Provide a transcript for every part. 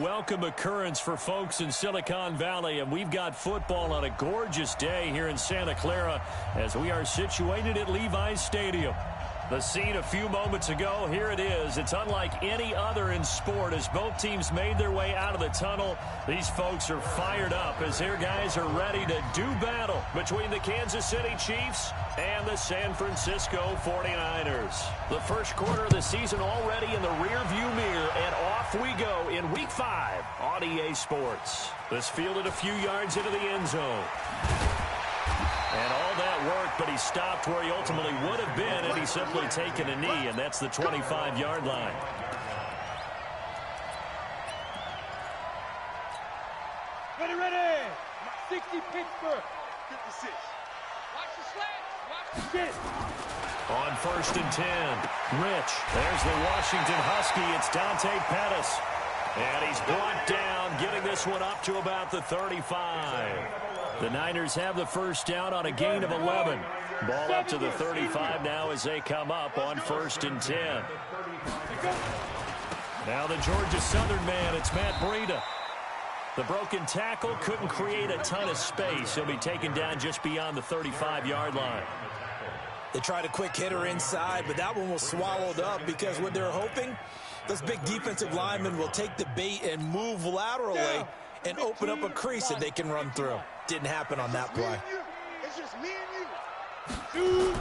welcome occurrence for folks in Silicon Valley, and we've got football on a gorgeous day here in Santa Clara as we are situated at Levi's Stadium. The scene a few moments ago, here it is. It's unlike any other in sport as both teams made their way out of the tunnel. These folks are fired up as their guys are ready to do battle between the Kansas City Chiefs and the San Francisco 49ers. The first quarter of the season already in the rearview mirror, and off we go in Week 5 on EA Sports. This fielded a few yards into the end zone. And all that worked, but he stopped where he ultimately would have been had he simply taken a knee, and that's the 25-yard line. Ready. 60 Pittsburgh. 56. Watch the slant. Watch the shit. On 1st and 10, Rich. There's the Washington Husky. It's Dante Pettis. And he's brought down, getting this one up to about the 35. The Niners have the first down on a gain of 11. Ball up to the 35 now as they come up on 1st and 10. Now the Georgia Southern man, it's Matt Breida. The broken tackle couldn't create a ton of space. He'll be taken down just beyond the 35-yard line. They tried a quick hitter inside, but that one was swallowed up because what they're hoping, those big defensive linemen will take the bait and move laterally and open up a crease that they can run through. Didn't happen on that play. It's just me and you.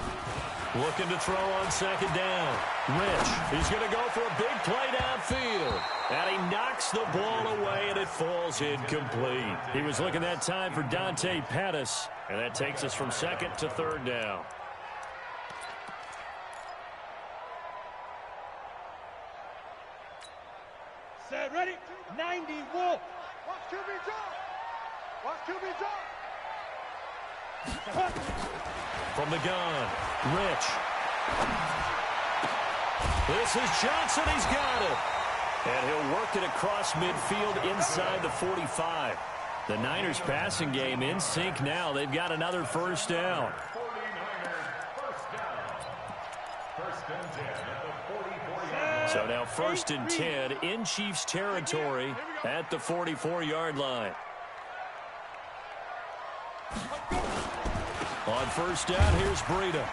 Looking to throw on 2nd down. Rich, he's going to go for a big play downfield. And he knocks the ball away, and it falls incomplete. He was looking that time for Dante Pettis, and that takes us from 2nd to 3rd down. Set, ready. 90, Wolf. Watch QB drop. Watch QB drop. From the gun, Rich. This is Johnson. He's got it. And he'll work it across midfield inside the 45. The Niners passing game in sync now. They've got another first down. So now 1st and 10 in Chiefs territory at the 44-yard line. On 1st down, here's Breida.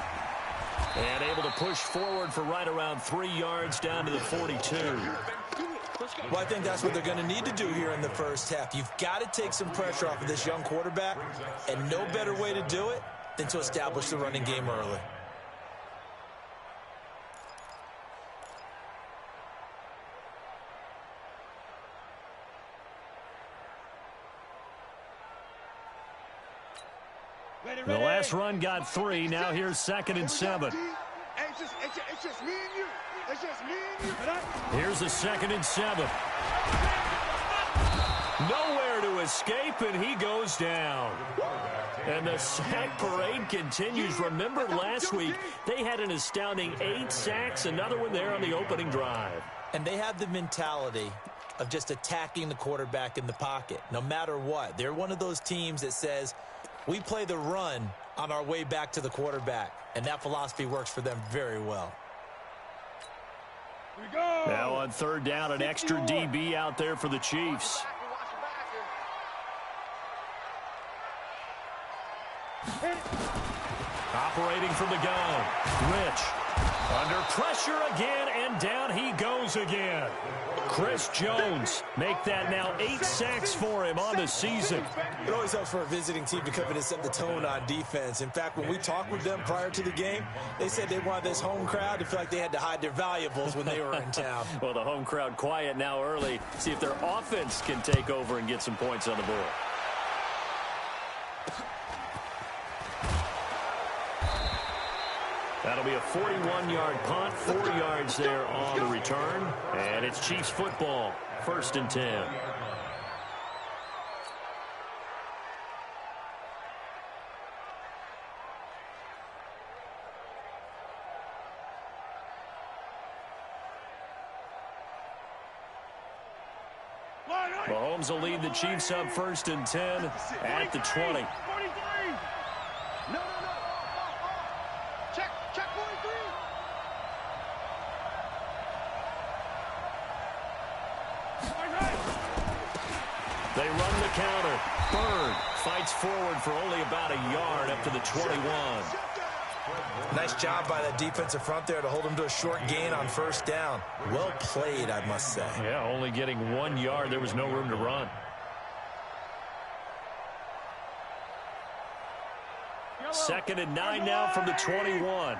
And able to push forward for right around 3 yards down to the 42. Well, I think that's what they're going to need to do here in the first half. You've got to take some pressure off of this young quarterback, and no better way to do it than to establish the running game early. The last run got 3. Now here's 2nd and 7. It's just me and you. It's just me and you. Here's a 2nd and 7. Nowhere to escape, and he goes down. And the sack parade continues. Remember last week, they had an astounding 8 sacks, another one there on the opening drive. And they have the mentality of just attacking the quarterback in the pocket, no matter what. They're one of those teams that says, we play the run on our way back to the quarterback, and that philosophy works for them very well. Here we go. Now on 3rd down, an extra DB out there for the Chiefs. Operating from the gun, Rich. Under pressure again, and down he goes again. Chris Jones make that now 8 sacks for him on the season. It always helps for a visiting team to come in and set the tone on defense. In fact, when we talked with them prior to the game, they said they wanted this home crowd to feel like they had to hide their valuables when they were in town. Well, the home crowd quiet now early. See if their offense can take over and get some points on the board. That'll be a 41-yard punt, 4 yards there on the return. And it's Chiefs football, 1st and 10. Mahomes will lead the Chiefs up 1st and 10 at the 20. Check 43. They run the counter. Bird fights forward for only about a yard up to the 21. Nice job by that defensive front there to hold him to a short gain on first down. Well played, I must say. Yeah, only getting 1 yard. There was no room to run. Second and 9 now from the 21.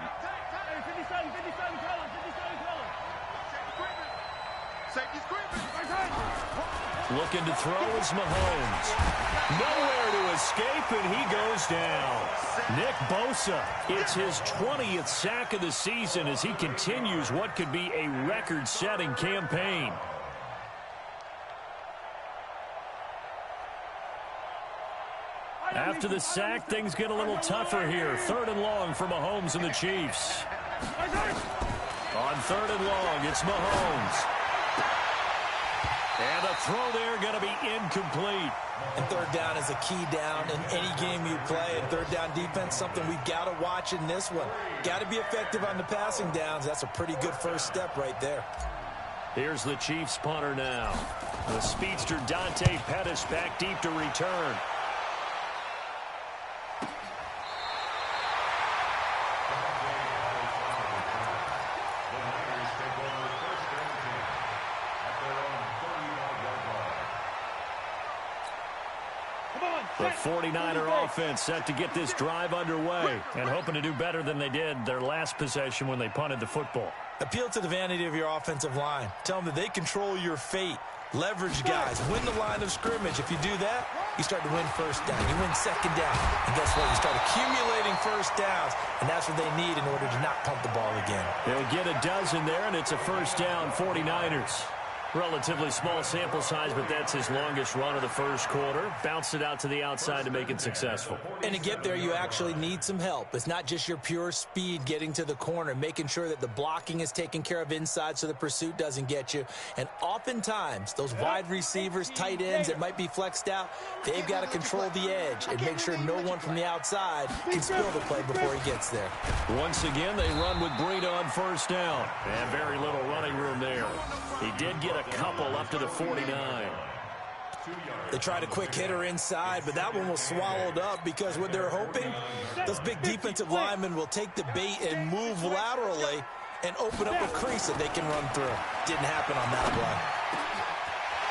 Looking to throw is Mahomes. Nowhere to escape, and he goes down. Nick Bosa, it's his 20th sack of the season as he continues what could be a record-setting campaign. After the sack, things get a little tougher here. 3rd and long for Mahomes and the Chiefs. On 3rd and long, it's Mahomes. And a throw there going to be incomplete. And 3rd down is a key down in any game you play. And 3rd down defense, something we've got to watch in this one. Got to be effective on the passing downs. That's a pretty good first step right there. Here's the Chiefs punter now. The speedster Dante Pettis back deep to return. The 49er offense set to get this drive underway and hoping to do better than they did their last possession when they punted the football. Appeal to the vanity of your offensive line. Tell them that they control your fate. Leverage guys. Win the line of scrimmage. If you do that, you start to win first down. You win second down. And guess what? You start accumulating first downs. And that's what they need in order to not pump the ball again. They'll get a dozen there, and it's a first down, 49ers. Relatively small sample size, but that's his longest run of the first quarter. Bounced it out to the outside to make it successful. And to get there, you actually need some help. It's not just your pure speed getting to the corner, making sure that the blocking is taken care of inside so the pursuit doesn't get you. And oftentimes, those wide receivers, tight ends that might be flexed out, they've got to control the edge and make sure no one from the outside can spill the play before he gets there. Once again, they run with Breida on first down. And very little running room there. He did get a couple up to the 49. They tried a quick hitter inside, but that one was swallowed up because what they're hoping, those big defensive linemen will take the bait and move laterally and open up a crease that they can run through. Didn't happen on that play.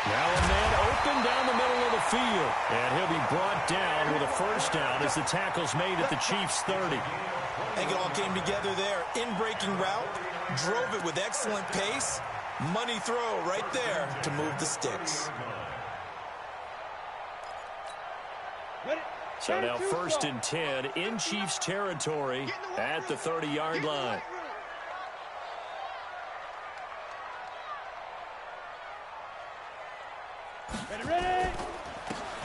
Now a man open down the middle of the field. And he'll be brought down with a first down as the tackle's made at the Chiefs' 30. I think it all came together there. In-breaking route, drove it with excellent pace. Money throw right there to move the sticks. So now 1st and 10 in Chiefs territory at the 30-yard line. Ready?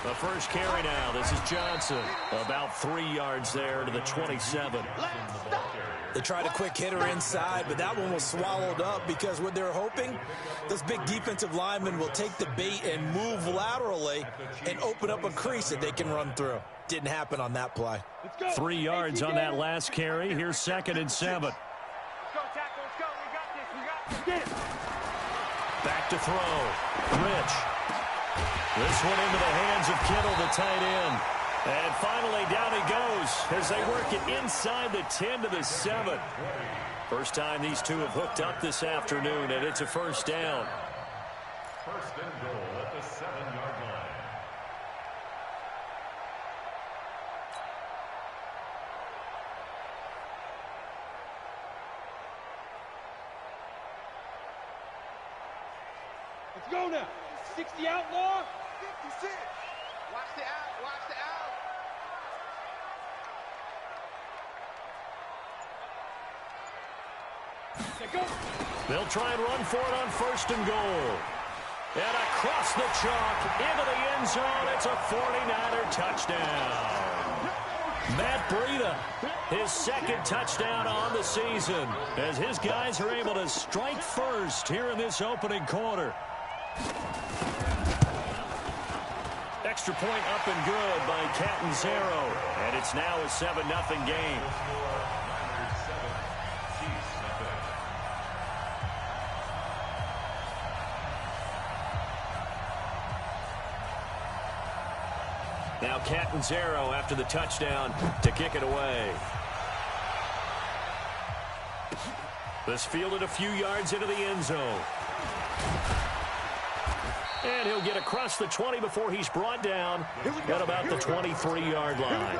The first carry now. This is Johnson. About 3 yards there to the 27. They tried a quick hitter inside, but that one was swallowed up because what they're hoping, those big defensive linemen will take the bait and move laterally and open up a crease that they can run through. Didn't happen on that play. 3 yards on that last carry. Here's 2nd and 7. Let's go, tackle. Let's go. We got this. We got this. Back to throw. Rich. This one into the hands of Kittle, the tight end. And finally, down he goes as they work it inside the 10 to the 7. First time these two have hooked up this afternoon, and it's a first down. First and goal at the 7-yard line. Let's go now. 60 outlaw. 56. Watch the out. Watch the out. They'll try and run for it on 1st and goal. And across the chalk into the end zone. It's a 49er touchdown. Matt Breida, his 2nd touchdown on the season, as his guys are able to strike first here in this opening quarter. Extra point up and good by Catanzaro. And it's now a 7-0 game. Now Catanzaro after the touchdown to kick it away. This fielded a few yards into the end zone. And he'll get across the 20 before he's brought down at about the 23-yard line.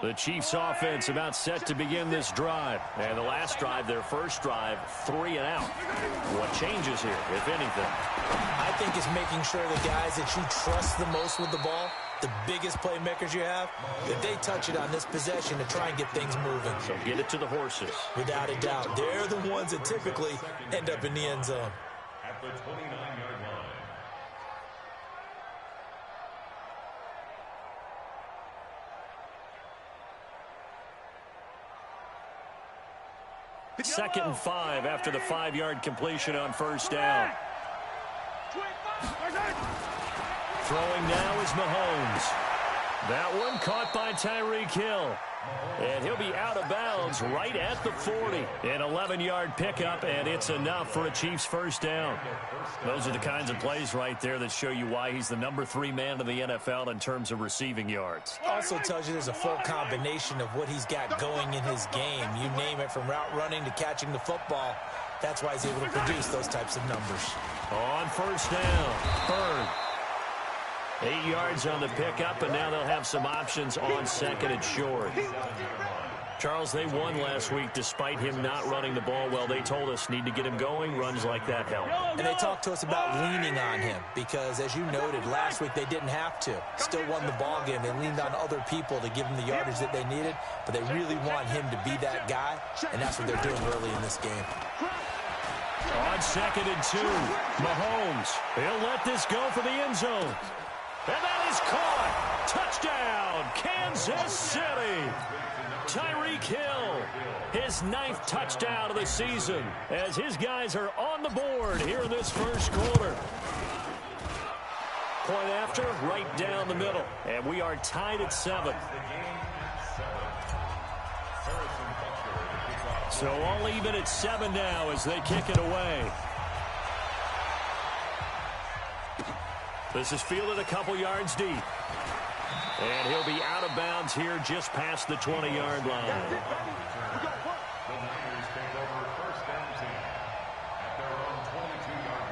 The Chiefs offense about set to begin this drive. And the last drive, their first drive, 3 and out. What changes here, if anything? I think it's making sure the guys that you trust the most with the ball, the biggest playmakers you have, that they touch it on this possession to try and get things moving. So get it to the horses. Without a doubt. They're the ones that typically end up in the end zone. At the 29-yard line. – 2nd and 5 after the 5-yard completion on first down. Throwing now is Mahomes. That one caught by Tyreek Hill. And he'll be out of bounds right at the 40. An 11-yard pickup, and it's enough for a Chiefs first down. Those are the kinds of plays right there that show you why he's the number 3 man in the NFL in terms of receiving yards. Also tells you there's a full combination of what he's got going in his game. You name it, from route running to catching the football. That's why he's able to produce those types of numbers. On first down, Bird. 8 yards on the pickup, and now they'll have some options on second and short. Charles, they won last week despite him not running the ball well. They told us need to get him going. Runs like that help. And they talked to us about leaning on him because, as you noted, last week they didn't have to. Still won the ball game. They leaned on other people to give them the yardage that they needed, but they really want him to be that guy, and that's what they're doing early in this game. On 2nd and 2, Mahomes. He'll let this go for the end zone. And that is caught. Touchdown, Kansas City. Tyreek Hill, his 9th touchdown of the season, as his guys are on the board here in this first quarter. Point after, right down the middle. And we are tied at 7. So all even at 7 now as they kick it away. This is fielded a couple yards deep. And he'll be out of bounds here just past the 20-yard line. The Niners take over first and 10 at their own 22-yard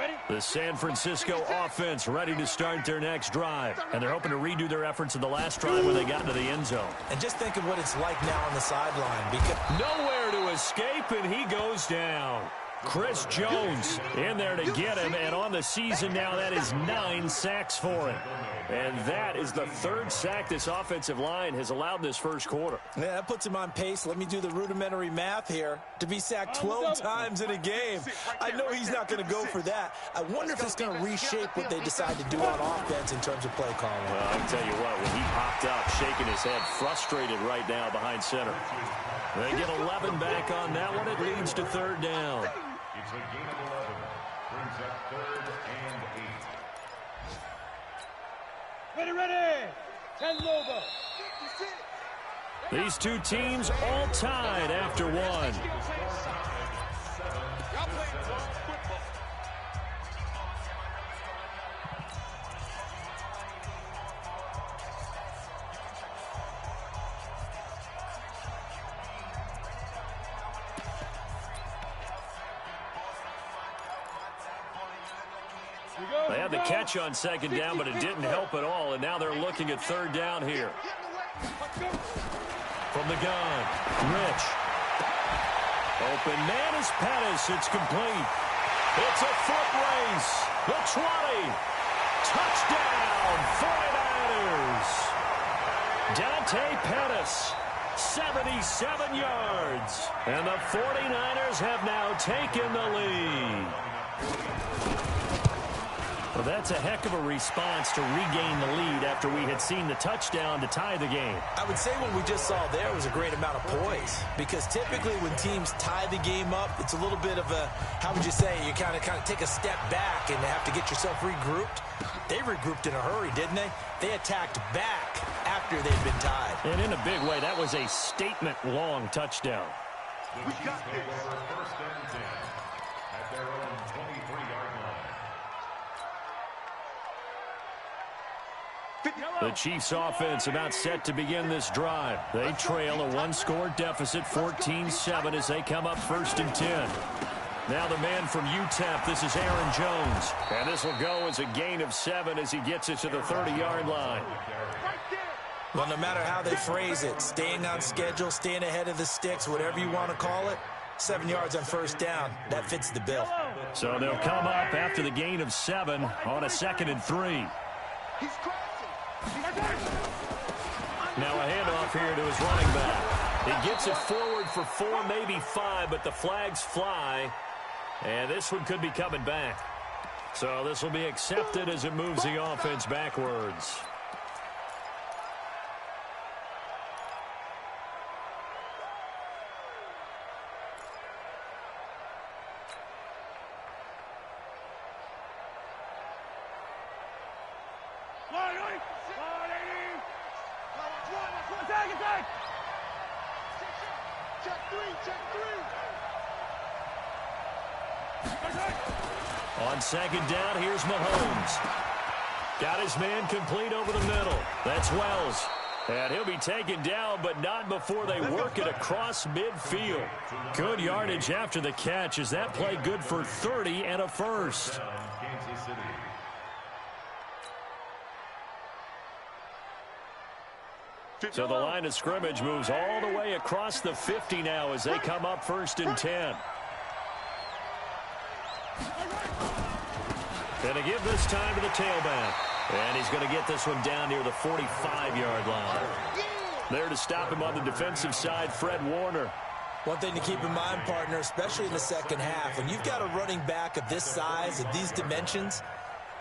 line. The San Francisco offense ready to start their next drive. And they're hoping to redo their efforts in the last drive when they got into the end zone. And just think of what it's like now on the sideline. Because nowhere to escape, and he goes down. Chris Jones in there to get him, and on the season now, that is 9 sacks for him. And that is the 3rd sack this offensive line has allowed this first quarter. Yeah, that puts him on pace. Let me do the rudimentary math here. To be sacked 12 times in a game. I know he's not going to go for that. I wonder if it's going to reshape what they decide to do on offense in terms of play calling. Well, I can tell you what, when he popped up, shaking his head, frustrated right now behind center. They get 11 back on that one. It leads to 3rd down. It's a gain of 11. Brings up 3rd and 8. Ready. 10 Lobo. These two teams all tied after one. They had the catch on 2nd down, but it didn't help at all, and now they're looking at 3rd down here. From the gun, Rich. Open man is Pettis. It's complete. It's a foot race. The 20. Touchdown, 49ers. Dante Pettis, 77 yards. And the 49ers have now taken the lead. Well, that's a heck of a response to regain the lead after we had seen the touchdown to tie the game. I would say what we just saw there was a great amount of poise, because typically when teams tie the game up, it's a little bit of a, how would you say, you kind of take a step back and have to get yourself regrouped. They regrouped in a hurry, didn't they? They attacked back after they'd been tied. And in a big way, that was a statement-long touchdown. We got this. First and 10 at their own 23-yard line. The Chiefs offense about set to begin this drive. They trail a one-score deficit, 14-7, as they come up 1st and 10. Now the man from UTEP, this is Aaron Jones. And this will go as a gain of 7 as he gets it to the 30-yard line. Well, no matter how they phrase it, staying on schedule, staying ahead of the sticks, whatever you want to call it, 7 yards on 1st down, that fits the bill. So they'll come up after the gain of 7 on a 2nd and 3. He's crossing. Now a handoff here to his running back. He gets it forward for 4, maybe 5, but the flags fly. And this one could be coming back. So this will be accepted as it moves the offense backwards. On 2nd down, here's Mahomes. Got his man complete over the middle. That's Wells. And he'll be taken down, but not before they work it across midfield. Good yardage after the catch. Is that play good for 30 and a first? So the line of scrimmage moves all the way across the 50 now as they come up 1st and 10. Going to give this time to the tailback. And he's going to get this one down near the 45-yard line. There to stop him on the defensive side, Fred Warner. One thing to keep in mind, partner, especially in the second half, when you've got a running back of this size, of these dimensions,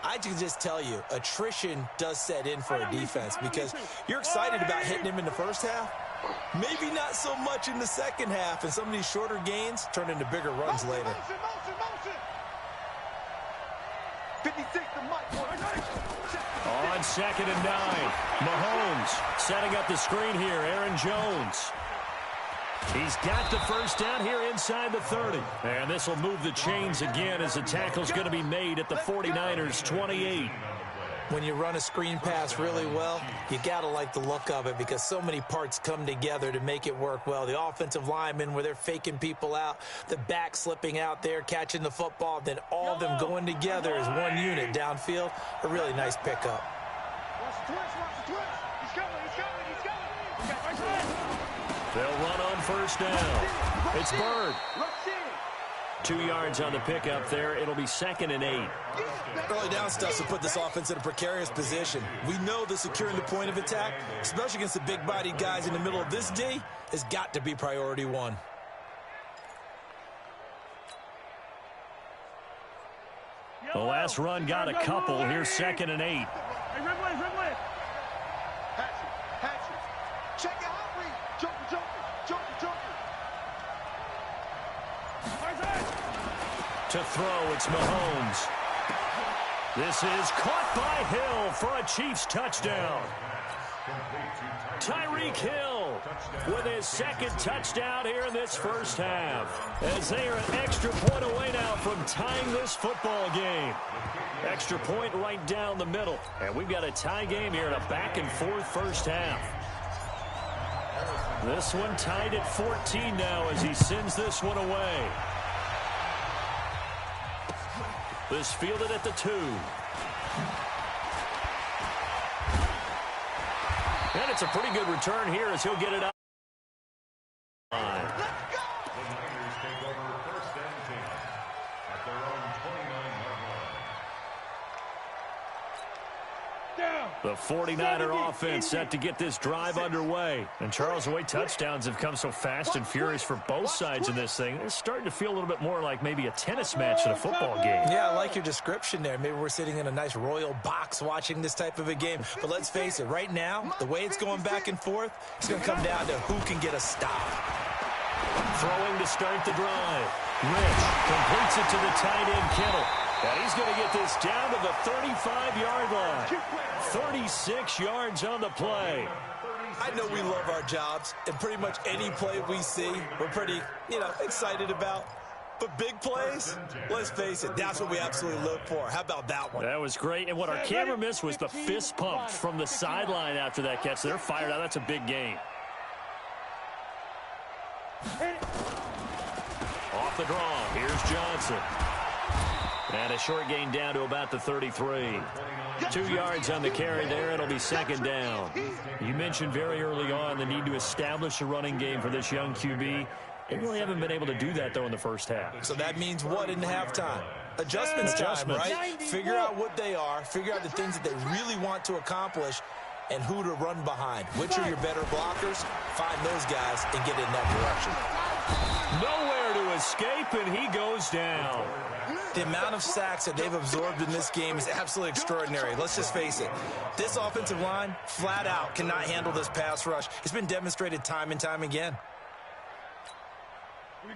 I can just tell you, attrition does set in for a defense, because you're excited about hitting him in the first half. Maybe not so much in the second half, and some of these shorter gains turn into bigger runs later. 56 to Mike. On 2nd and 9, Mahomes setting up the screen here, Aaron Jones. He's got the first down here inside the 30. And this will move the chains again as the tackle's going to be made at the 49ers' 28. When you run a screen pass really well, you got to like the look of it, because so many parts come together to make it work well. The offensive linemen, where they're faking people out, the back slipping out there, catching the football, then all of them going together as one unit downfield. A really nice pickup. Watch the twist. He's coming. They'll run on 1st down. It's Bird. 2 yards on the pickup there. It'll be 2nd and 8. Early down stuff to put this offense in a precarious position. We know that securing the point of attack, especially against the big-bodied guys in the middle of this D, has got to be priority 1. The last run got a couple. Here's 2nd and 8. Check it out, Reed. Joker. To throw, it's Mahomes. This is caught by Hill for a Chiefs touchdown. Tyreek Hill with his 2nd touchdown here in this first half, as they are an extra point away now from tying this football game. Extra point right down the middle, and we've got a tie game here in a back-and-forth first half. This one tied at 14 now as he sends this one away. This fielded at the 2. And it's a pretty good return here as he'll get it out. The Niners take over 1st and 10 at their own 29-yard line. Down. The 49er offense set to get this drive underway. And Charles, the way touchdowns have come so fast and furious for both sides in this thing, it's starting to feel a little bit more like maybe a tennis match than a football game. Yeah, I like your description there. Maybe we're sitting in a nice royal box watching this type of a game. But let's face it, right now, the way it's going back and forth, it's going to come down to who can get a stop. Throwing to start the drive. Rich completes it to the tight end, Kittle. And he's going to get this down to the 35-yard line. 36 yards on the play. I know we love our jobs, and pretty much any play we see, we're pretty, excited about. But big plays, let's face it, that's what we absolutely live for. How about that one? That was great. And what our camera missed was the fist pump from the sideline after that catch. They're fired out. That's a big gain. Off the draw. Here's Johnson. And a short gain down to about the 33. 2 yards on the carry there. It'll be second down. You mentioned very early on the need to establish a running game for this young QB. They really haven't been able to do that, though, in the first half. So that means what in halftime? Adjustments time, right? Figure out what they are. Figure out the things that they really want to accomplish and who to run behind. Which are your better blockers? Find those guys and get in that direction. Nowhere to escape, and he goes down. The amount of sacks that they've absorbed in this game is absolutely extraordinary. Let's just face it. This offensive line, flat out, cannot handle this pass rush. It's been demonstrated time and time again.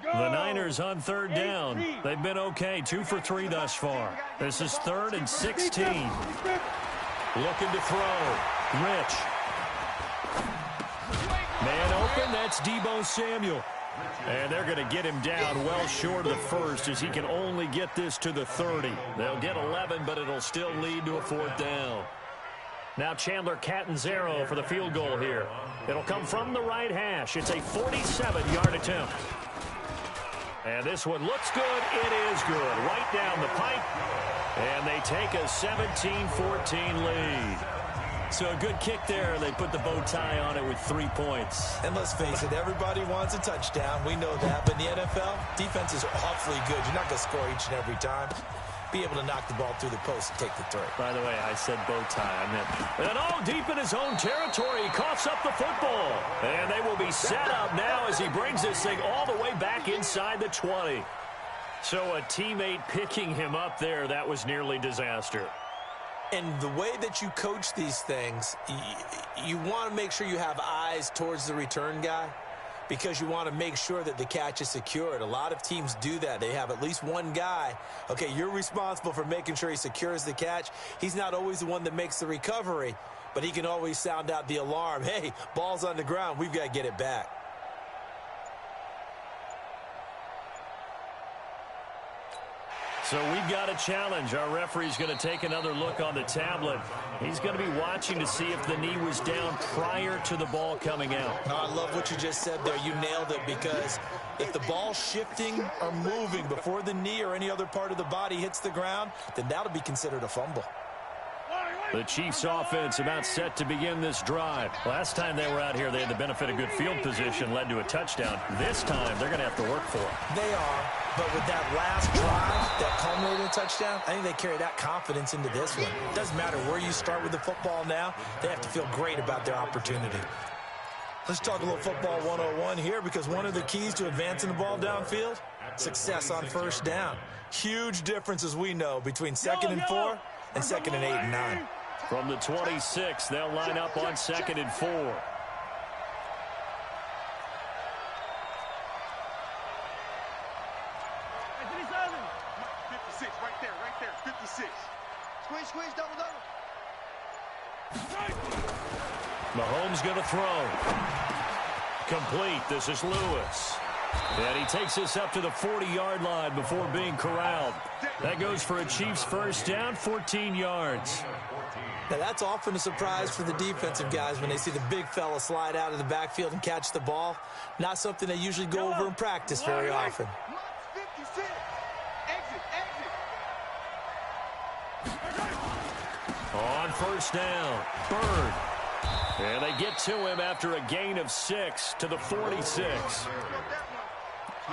The Niners on third down. They've been okay. 2 for 3 thus far. This is 3rd and 16. Looking to throw. Rich. Man open. That's Deebo Samuel. And they're going to get him down well short of the first as he can only get this to the 30. They'll get 11, but it'll still lead to a 4th down. Now Chandler Catanzaro for the field goal here. It'll come from the right hash. It's a 47-yard attempt. And this one looks good. It is good. Right down the pipe. And they take a 17-14 lead. So a good kick there. They put the bow tie on it with 3 points. And let's face it, everybody wants a touchdown. We know that. But in the NFL, defenses are awfully good. You're not going to score each and every time. Be able to knock the ball through the post and take the 3. By the way, I said bow tie. I meant. And deep in his own territory, he coughs up the football. And they will be set up now as he brings this thing all the way back inside the 20. So a teammate picking him up there, that was nearly disaster. And the way that you coach these things, you want to make sure you have eyes towards the return guy because you want to make sure that the catch is secured. A lot of teams do that. They have at least one guy. Okay, you're responsible for making sure he secures the catch. He's not always the one that makes the recovery, but he can always sound out the alarm. Hey, ball's on the ground. We've got to get it back. So we've got a challenge. Our referee's going to take another look on the tablet. He's going to be watching to see if the knee was down prior to the ball coming out. I love what you just said there. You nailed it because if the ball's shifting or moving before the knee or any other part of the body hits the ground, then that'll be considered a fumble. The Chiefs offense about set to begin this drive. Last time they were out here, they had the benefit of good field position, led to a touchdown. This time, they're going to have to work for it. They are, but with that last drive, that culminated touchdown, I think they carry that confidence into this one. It doesn't matter where you start with the football now. They have to feel great about their opportunity. Let's talk a little football 101 here because one of the keys to advancing the ball downfield, success on first down. Huge difference, as we know, between 2nd and 4 and 2nd and 8 and 9. From the 26, they'll line up on 2nd and 4. 56, right there, 56. Squeeze, double. Mahomes going to throw. Complete. This is Lewis. And he takes this up to the 40-yard line before being corralled. That goes for a Chiefs first down, 14 yards. Now, that's often a surprise for the defensive guys when they see the big fella slide out of the backfield and catch the ball. Not something they usually go over in practice very often. 56. Exit. On first down, Bird. And they get to him after a gain of 6 to the 46.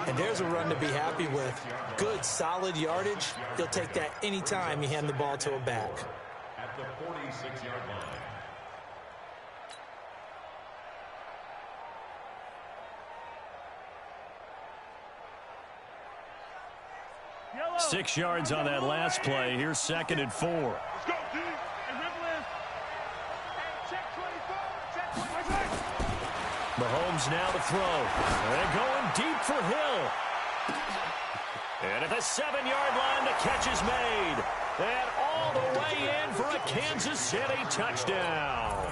And there's a run to be happy with. Good, solid yardage. He'll take that anytime you hand the ball to a back. the 46-yard line. 6 yards on that last play. Here's 2nd and 4. Let's go, D. And ripple in. Check 24. Check 25. Mahomes now to throw. They're going deep for Hill. And at the 7-yard line, the catch is made. And all the way in for a Kansas City touchdown.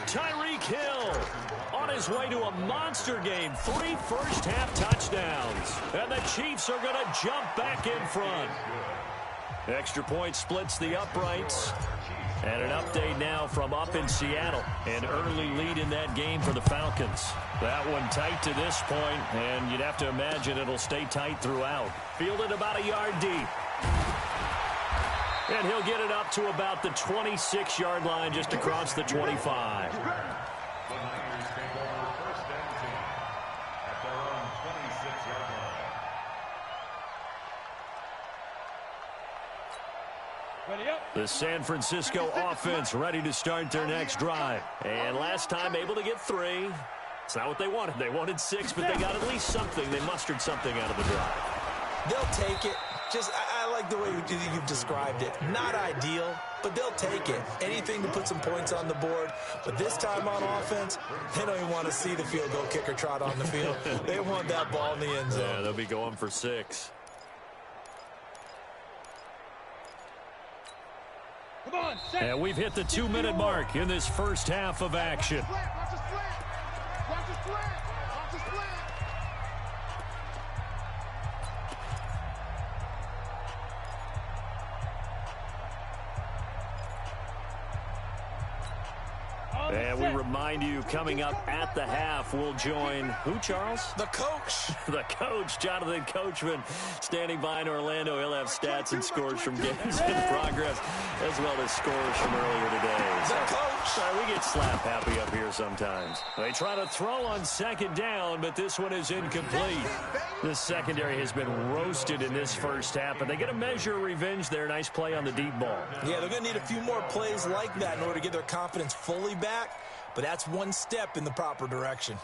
Tyreek Hill on his way to a monster game. 3 first-half touchdowns. And the Chiefs are going to jump back in front. Extra point splits the uprights. And an update now from up in Seattle. An early lead in that game for the Falcons. That one tight to this point, and you'd have to imagine it'll stay tight throughout. Fielded about a yard deep. And he'll get it up to about the 26-yard line, just across the 25. The Niners take over 1st and 10 at their own 26-yard line. Ready up. The San Francisco offense ready to start their next drive. And last time able to get 3. It's not what they wanted. They wanted 6, but they got at least something. They mustered something out of the drive. They'll take it. I like the way you've described it. Not ideal, but they'll take it. Anything to put some points on the board. But this time on offense, they don't even want to see the field goal kicker trot on the field. They want that ball in the end zone. Yeah, they'll be going for 6. Come on, set. And we've hit the 2-minute mark in this first half of action. Watch the slant. Watch the slant. Watch the slant. And we remind you, coming up at the half, we'll join who, Charles? The coach. The coach, Jonathan Coachman, standing by in Orlando. He'll have stats and scores from games in progress, as well as scores from earlier today. The coach. Sorry, we get slap happy up here sometimes. They try to throw on 2nd down, but this one is incomplete. The secondary has been roasted in this first half, but they get a measure of revenge there. Nice play on the deep ball. Yeah, they're going to need a few more plays like that in order to get their confidence fully back, but that's one step in the proper direction.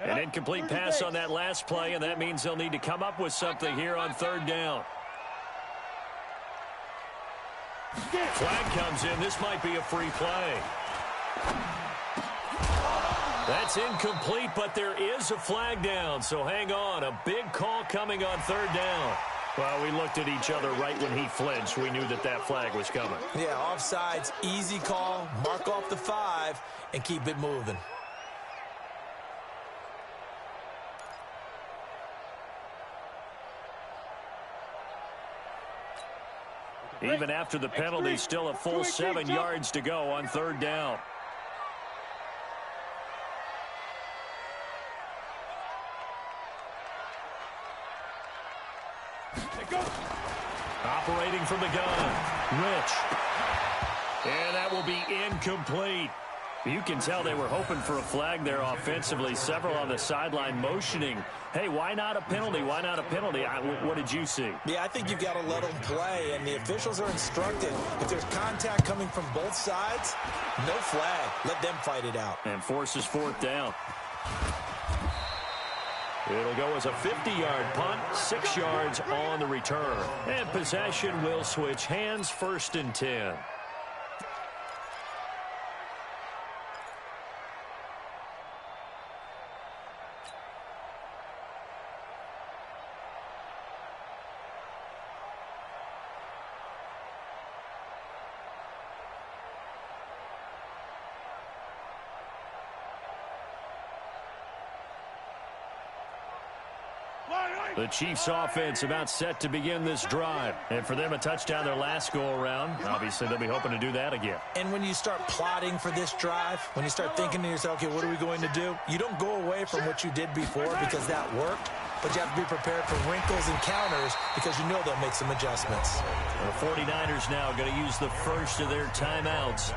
An incomplete pass on that last play, and that means they'll need to come up with something here on 3rd down. Flag comes in. This might be a free play. That's incomplete, but there is a flag down, so hang on. A big call coming on 3rd down. Well, we looked at each other right when he flinched. We knew that that flag was coming. Yeah, offsides, easy call, mark off the 5, and keep it moving. Even after the penalty, still a full 7 yards to go on 3rd down. Operating from the gun, Rich. And that will be incomplete. You can tell they were hoping for a flag there offensively. Several on the sideline motioning. Hey, why not a penalty? Why not a penalty? What did you see? Yeah, I think you've got to let them play, and the officials are instructed. If there's contact coming from both sides, no flag. Let them fight it out. And forces 4th down. It'll go as a 50-yard punt, 6 yards on the return. And possession will switch hands, 1st and 10. The Chiefs offense about set to begin this drive. And for them, a touchdown their last go-around. Obviously, they'll be hoping to do that again. And when you start plotting for this drive, when you start thinking to yourself, okay, what are we going to do? You don't go away from what you did before because that worked, but you have to be prepared for wrinkles and counters because you know they'll make some adjustments. The 49ers now going to use the first of their timeouts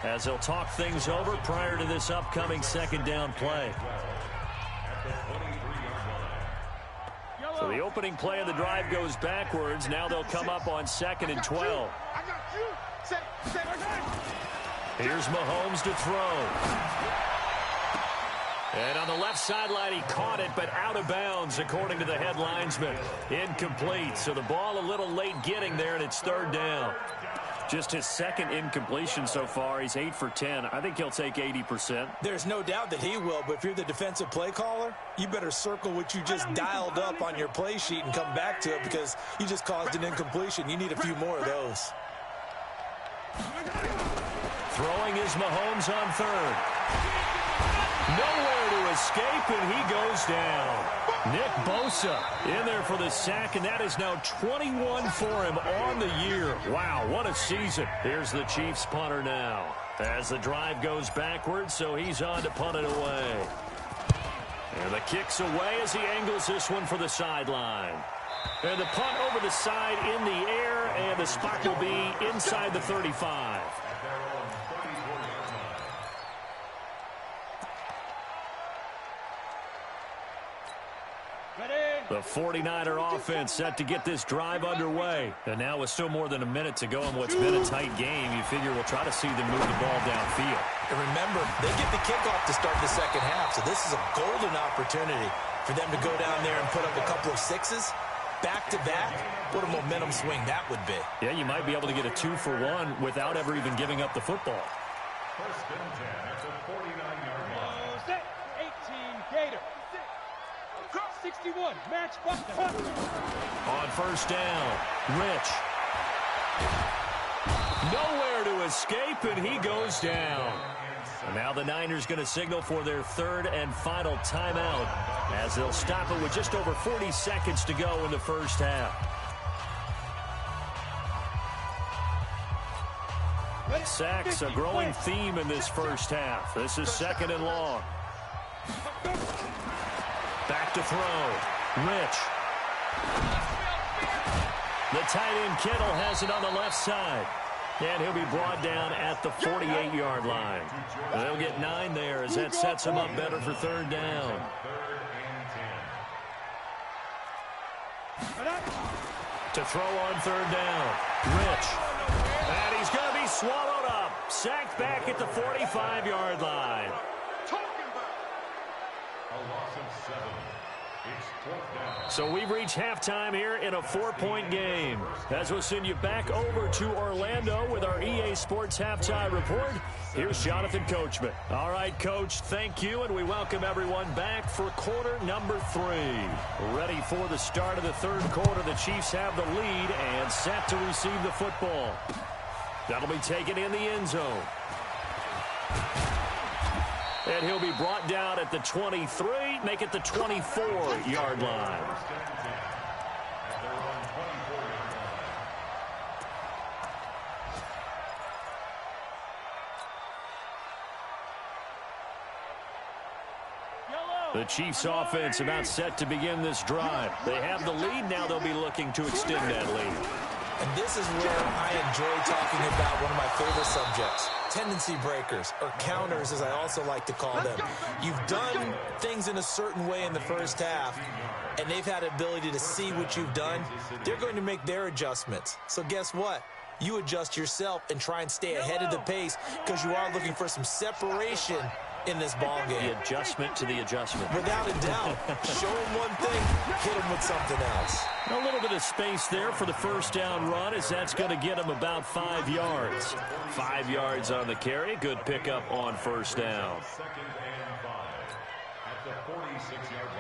as they'll talk things over prior to this upcoming 2nd down play. So the opening play of the drive goes backwards. Now they'll come up on 2nd and 12. I got you. Say. Here's Mahomes to throw. And on the left sideline, he caught it, but out of bounds, according to the head linesman. Incomplete. So the ball a little late getting there, and it's 3rd down. Just his 2nd incompletion so far. He's 8 for 10. I think he'll take 80%. There's no doubt that he will, but if you're the defensive play caller, you better circle what you just dialed up on your play sheet and come back to it because you just caused an incompletion. You need a few more of those. Throwing is Mahomes on 3rd. Nowhere to escape, and he goes down. Nick Bosa in there for the sack, and that is now 21 for him on the year. Wow, what a season. Here's the Chiefs punter now. As the drive goes backwards, so he's on to punt it away. And the kick's away as he angles this one for the sideline. And the punt over the side in the air, and the spot will be inside the 35. The 49er offense set to get this drive underway. And now with still more than a minute to go in what's been a tight game, you figure we'll try to see them move the ball downfield. And remember, they get the kickoff to start the second half, so this is a golden opportunity for them to go down there and put up a couple of sixes back-to-back. What a momentum swing that would be. Yeah, you might be able to get a 2-for-1 without ever even giving up the football. 1st and 10 at the 49-yard line. Set. 18 Gator. 61. Match Buster. On 1st down, Rich. Nowhere to escape, and he goes down. And now the Niners going to signal for their 3rd and final timeout as they'll stop it with just over 40 seconds to go in the first half. Sacks, a growing theme in this first half. This is 2nd and long. Back to throw. Rich. The tight end Kittle has it on the left side. And he'll be brought down at the 48-yard line. They'll get 9 there as that sets him up better for 3rd down. To throw on 3rd down. Rich. And he's going to be swallowed up. Sacked back at the 45-yard line. A loss of 7. It's 4th down. So we've reached halftime here in a 4-point game. As we'll send you back over to Orlando with our EA Sports Halftime Report, here's Jonathan Coachman. All right, Coach, thank you, and we welcome everyone back for quarter number 3. Ready for the start of the 3rd quarter. The Chiefs have the lead and set to receive the football. That'll be taken in the end zone. And he'll be brought down at the 23, make it the 24-yard line. The Chiefs offense about set to begin this drive. They have the lead. Now they'll be looking to extend that lead. And this is where I enjoy talking about one of my favorite subjects, tendency breakers, or counters as I also like to call them. You've done things in a certain way in the first half, and they've had the ability to see what you've done. They're going to make their adjustments. So guess what? You adjust yourself and try and stay ahead of the pace because you are looking for some separation in this ball game. The adjustment to the adjustment. Without a doubt. Show him one thing, hit him with something else. A little bit of space there for the first down run as that's going to get him about 5 yards. 5 yards on the carry. Good pickup on first down. 2nd and 5 at the 46-yard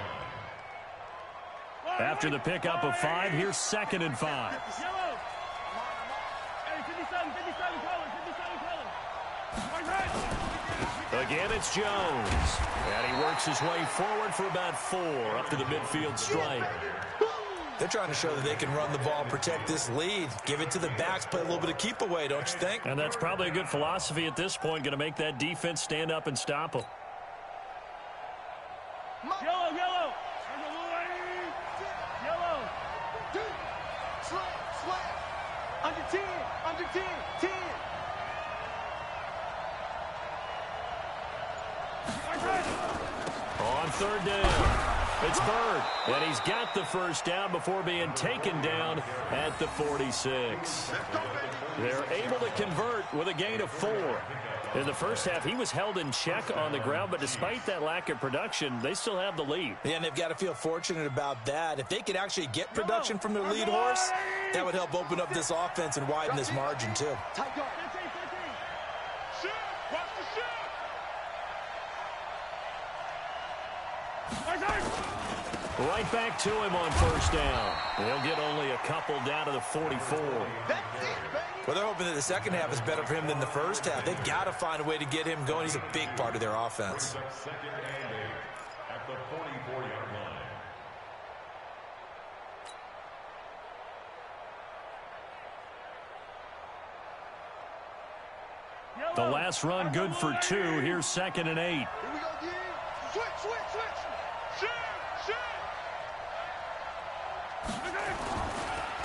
line. After the pickup of 5, here's 2nd and 5. Again, it's Jones. And he works his way forward for about 4 up to the midfield stripe. They're trying to show that they can run the ball, protect this lead, give it to the backs, play a little bit of keep away, don't you think? And that's probably a good philosophy at this point, going to make that defense stand up and stop them. Yellow, yellow. Yellow. Slam. Under 10. Under 10. 10. On 3rd down. It's Bird, and he's got the first down before being taken down at the 46. They're able to convert with a gain of 4. In the first half, he was held in check on the ground, but despite that lack of production, they still have the lead. Yeah, and they've got to feel fortunate about that. If they could actually get production from their lead horse, that would help open up this offense and widen this margin, too. Right back to him on first down. They'll get only a couple down to the 44. Well, they're hoping that the second half is better for him than the first half. They've got to find a way to get him going. He's a big part of their offense. Second and 8 at the 44-yard line. The last run good for 2. Here's second and 8. Here we go, D. Switch.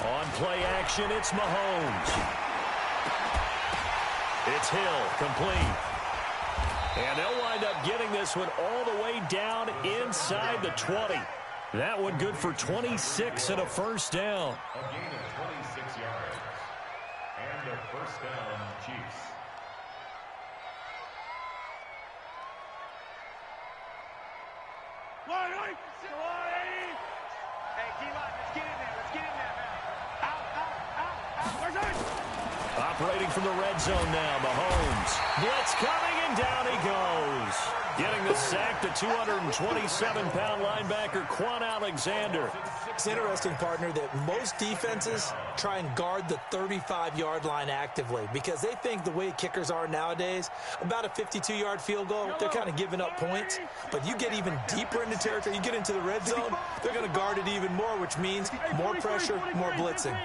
On play action, it's Mahomes. It's Hill, complete. And they'll wind up getting this one all the way down inside the 20. That one good for 26 and a first down. A gain of 26 yards. And a first down, Chiefs. Hey, D-line, let's get in there. Let's get in there, man. Out. Operating from the red zone now, Mahomes. Blitz coming, and down he goes. Getting the sack, the 227-pound linebacker, Quan Alexander. It's interesting, partner, that most defenses try and guard the 35-yard line actively because they think the way kickers are nowadays, about a 52-yard field goal, they're kind of giving up points. But you get even deeper into territory, you get into the red zone, they're going to guard it even more, which means more pressure, more blitzing.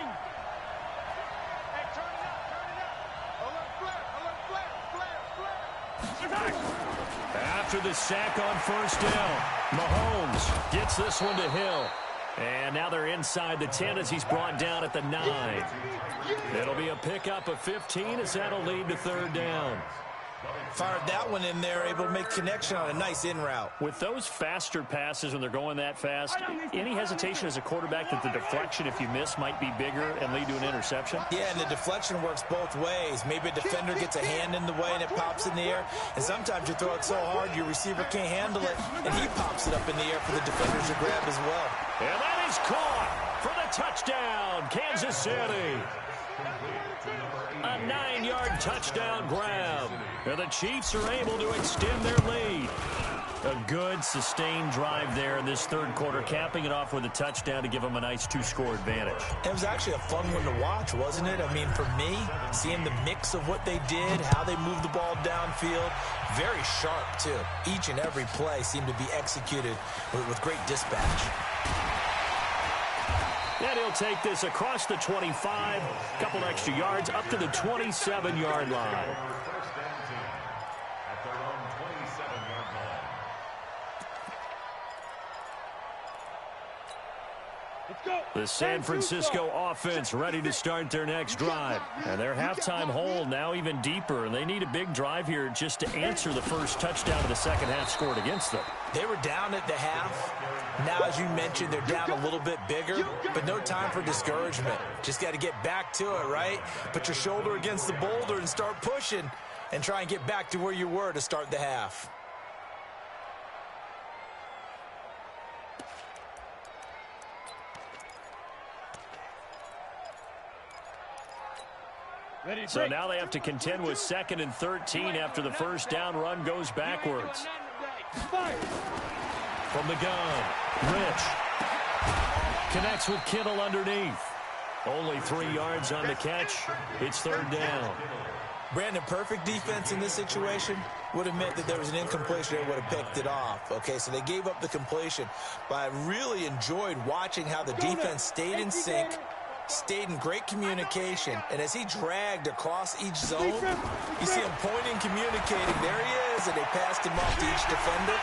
After the sack on first down, Mahomes gets this one to Hill. And now they're inside the 10 as he's brought down at the 9. It'll be a pickup of 15 as that'll lead to third down. Fired that one in there, able to make connection on a nice in route. With those faster passes when they're going that fast, any hesitation as a quarterback that the deflection, if you miss, might be bigger and lead to an interception? Yeah, and the deflection works both ways. Maybe a defender gets a hand in the way and it pops in the air. And sometimes you throw it so hard your receiver can't handle it, and he pops it up in the air for the defenders to grab as well. And that is caught for the touchdown, Kansas City. A 9-yard touchdown grab. And the Chiefs are able to extend their lead. A good, sustained drive there in this third quarter, capping it off with a touchdown to give them a nice 2-score advantage. It was actually a fun one to watch, wasn't it? I mean, for me, seeing the mix of what they did, how they moved the ball downfield, very sharp, too. Each and every play seemed to be executed with great dispatch. And he'll take this across the 25, a couple extra yards, up to the 27-yard line. First and 10 at their own 27-yard line. Let's go. The San Francisco offense ready to start their next drive. And their halftime hole now even deeper. And they need a big drive here just to answer the first touchdown of the second half scored against them. They were down at the half. Now, as you mentioned, they're down a little bit bigger, but no time for discouragement. Just got to get back to it, right? Put your shoulder against the boulder and start pushing and try and get back to where you were to start the half. So now they have to contend with 2nd and 13 after the first down run goes backwards. From the gun, Rich connects with Kittle underneath. Only 3 yards on the catch. It's third down. Brandon, perfect defense in this situation would have meant that there was an incompletion and would have picked it off. Okay, so they gave up the completion. But I really enjoyed watching how the defense stayed in sync, stayed in great communication. And as he dragged across each zone, you see him pointing, communicating. There he is, and they passed him off to each defender.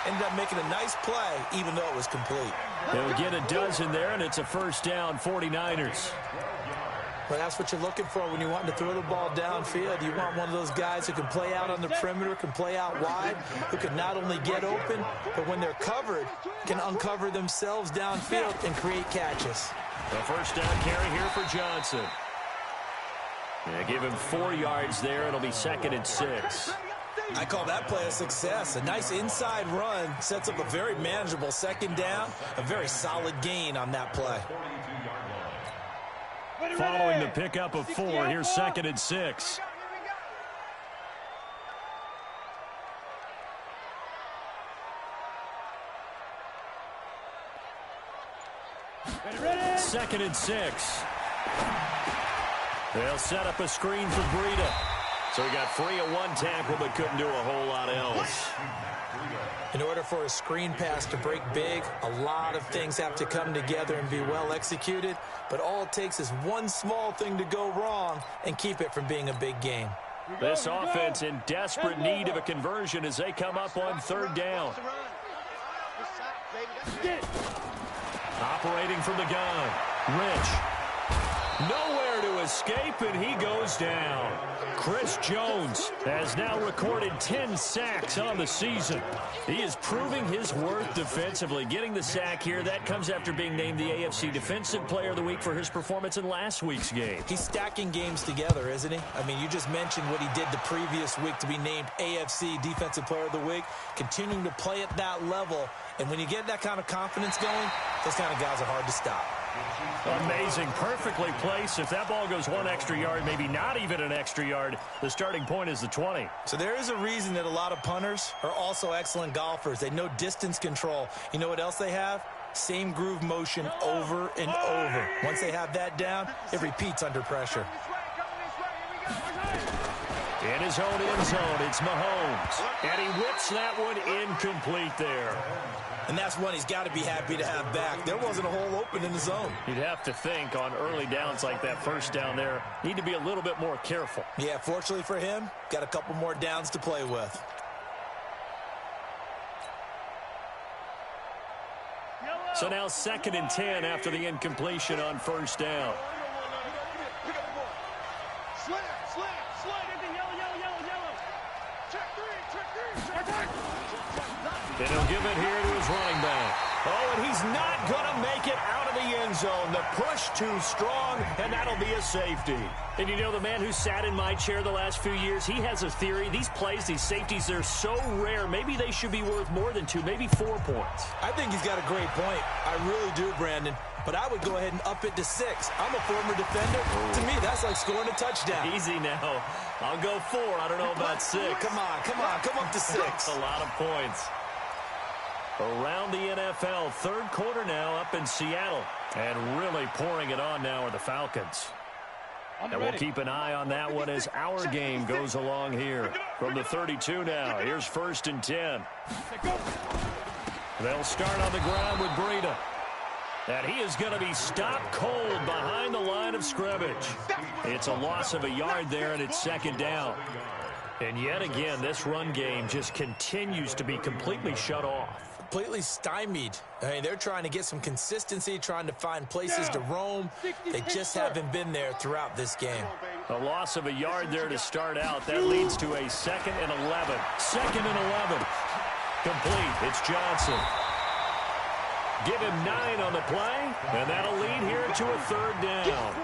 Ended up making a nice play, even though it was complete. They'll get a dozen there, and it's a first down, 49ers. Well, that's what you're looking for when you want to throw the ball downfield. You want one of those guys who can play out on the perimeter, can play out wide, who can not only get open, but when they're covered, can uncover themselves downfield and create catches. The first down carry here for Johnson. Yeah, give him 4 yards there. It'll be 2nd and 6. I call that play a success. A nice inside run sets up a very manageable 2nd down, a very solid gain on that play. Following the pickup of 4, here's 2nd and 6. Ready. 2nd and 6. They'll set up a screen for Breida. So he got free of 1 tackle but couldn't do a whole lot else. In order for a screen pass to break big, a lot of things have to come together and be well executed. But all it takes is one small thing to go wrong and keep it from being a big game. This offense in desperate need of a conversion as they come up on 3rd down. Operating from the gun. Rich. Nowhere to escape, and he goes down. Chris Jones has now recorded 10 sacks on the season. He is proving his worth defensively. Getting the sack here, that comes after being named the AFC Defensive Player of the Week for his performance in last week's game. He's stacking games together, isn't he? I mean, you just mentioned what he did the previous week to be named AFC Defensive Player of the Week, continuing to play at that level. And when you get that kind of confidence going, those kind of guys are hard to stop. Amazing, perfectly placed. If that ball goes 1 extra yard, maybe not even an extra yard, the starting point is the 20. So there is a reason that a lot of punters are also excellent golfers. They know distance control. You know what else they have? Same groove motion over and over. Once they have that down, it repeats under pressure. In his own end zone, it's Mahomes. And he whips that one incomplete there. And that's one he's got to be happy to have back. There wasn't a hole open in the zone. You'd have to think on early downs like that first down there, need to be a little bit more careful. Yeah, fortunately for him, got a couple more downs to play with. So now 2nd and 10 after the incompletion on 1st down. And he'll give it here to his running back. Oh, and he's not going to make it out of the end zone. The push too strong, and that'll be a safety. And you know, the man who sat in my chair the last few years, he has a theory. These plays, these safeties, they're so rare. Maybe they should be worth more than 2, maybe 4 points. I think he's got a great point. I really do, Brandon. But I would go ahead and up it to 6. I'm a former defender. To me, that's like scoring a touchdown. Easy now. I'll go 4. I don't know about 6. Come on. Come up to 6. That's a lot of points. Around the NFL, 3rd quarter now up in Seattle. And really pouring it on now are the Falcons. And we'll keep an eye on that one as our game goes along here. From the 32 now, here's 1st and 10. They'll start on the ground with Breida. And he is going to be stopped cold behind the line of scrimmage. It's a loss of a yard there, and it's 2nd down. And yet again, this run game just continues to be completely shut off. Completely stymied. I mean, they're trying to get some consistency, trying to find places to roam. They just haven't been there throughout this game. A loss of a yard there to start out. That leads to a 2nd and 11. 2nd and 11. Complete. It's Johnson. Give him 9 on the play, and that'll lead here to a 3rd down.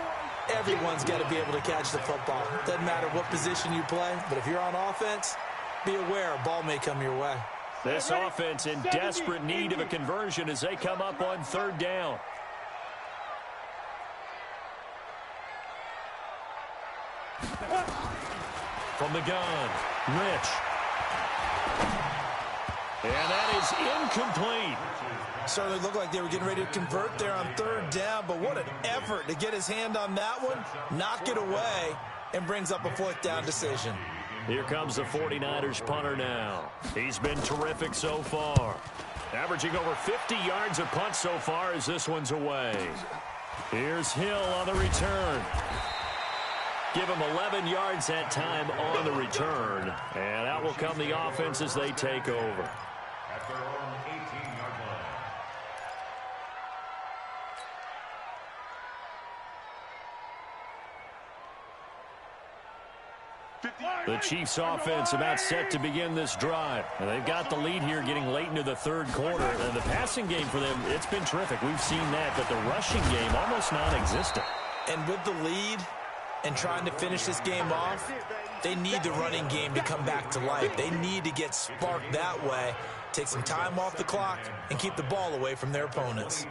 Everyone's got to be able to catch the football. Doesn't matter what position you play, but if you're on offense, be aware a ball may come your way. This offense in desperate need of a conversion as they come up on 3rd down. From the gun, Rich. And that is incomplete. Certainly looked like they were getting ready to convert there on 3rd down, but what an effort to get his hand on that one, knock it away, and brings up a 4th down decision. Here comes the 49ers punter now. He's been terrific so far. Averaging over 50 yards a punt so far as this one's away. Here's Hill on the return. Give him 11 yards that time on the return. And out will come the offense as they take over. At their own 18-yard line. The Chiefs offense about set to begin this drive. And they've got the lead here getting late into the third quarter. And the passing game for them, it's been terrific. We've seen that, but the rushing game almost non-existent. And with the lead and trying to finish this game off, they need the running game to come back to life. They need to get sparked that way, take some time off the clock, and keep the ball away from their opponents.